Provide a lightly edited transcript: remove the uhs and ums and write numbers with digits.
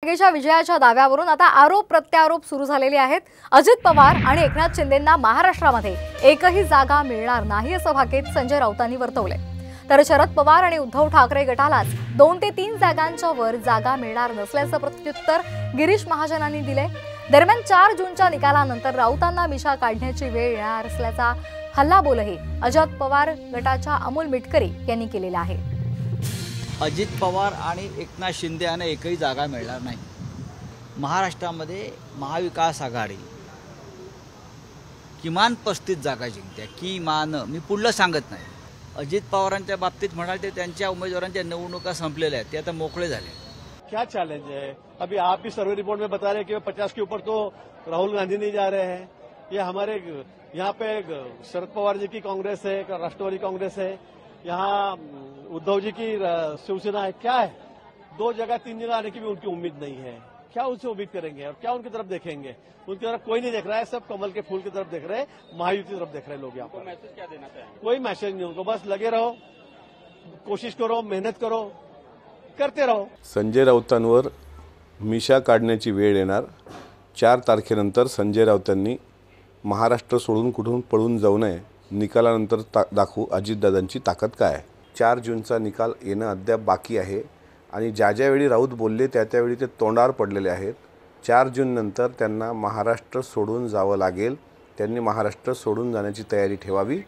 जागेच्या विजयाच्या दाव्यावरून आता आरोप प्रत्यारोप सुरू झालेले आहेत। अजित पवार आणि एकनाथ शिंदेंना महाराष्ट्रामध्ये एकही जागा मिळणार नाही असं भाकीत संजय राऊतांनी वर्तवले। तर शरद पवार आणि उद्धव ठाकरे गटालाच 2 ते 3 जागांच्या वर जागा मिळणार नसल्याचं प्रत्युत्तर गिरीश महाजनांनी दिले। दरम्यान 4 जूनच्या निकालानंतर राऊतांना मिशा काढण्याची वेळ येणार असल्याचा हल्लाबोलही अजित पवार गटाच्या अमोल मिटकरी यांनी केलेला आहे। अजित पवार आणि एकनाथ शिंदे यांना एकही जागा मिळणार नाही। महाराष्ट्रामध्ये महाविकास आघाडी किमान 35 जागा जिंकते, किमान। मी पुढलं सांगत नाही। अजित पवारांच्या बाबतीत म्हणाल ते त्यांच्या उमेदवारांच्या निवडणुका संपलेल्या आहेत, ते आता मोकळे झाले। क्या चैलेंज है? अभी आप भी सर्वे रिपोर्ट में बता रहे हैं कि 50 के ऊपर तो राहुल गांधी नहीं जा रहे हैं। ये हमारे यहाँ पे शरद पवार जी की कांग्रेस है, राष्ट्रवादी कांग्रेस है, यहाँ उद्धव जी की शिवसेना है। क्या है, 2 जगह 3 जगह आने की भी उनकी उम्मीद नहीं है। क्या उनसे उम्मीद करेंगे और क्या उनकी तरफ देखेंगे? उनकी तरफ कोई नहीं देख रहा है, सब कमल के फूल की तरफ देख रहे हैं, महायुति की तरफ देख रहे हैं लोग। यहाँ पर मैसेज क्या देना चाहेंगे? कोई मैसेज नहीं, उनको बस लगे रहो, कोशिश करो, मेहनत करो, करते रहो। संजय राऊतांवर मिशा काढण्याची वेळ येणार। 4 तारखेनंतर संजय राऊतांनी महाराष्ट्र सोडून कुठून पळून जाऊ नये। निकालानंतर दाखवू अजितदादांची ताकद काय आहे। 4 जूनचा निकाल येणं अद्याप बाकी आहे आणि ज्यावेळी राऊत बोलले त्यावेळी ते तोंडावर पडलेले आहेत। 4 जून नंतर त्यांना महाराष्ट्र सोडून जावं लागेल। त्यांनी महाराष्ट्र सोडून जाण्याची तयारी ठेवावी।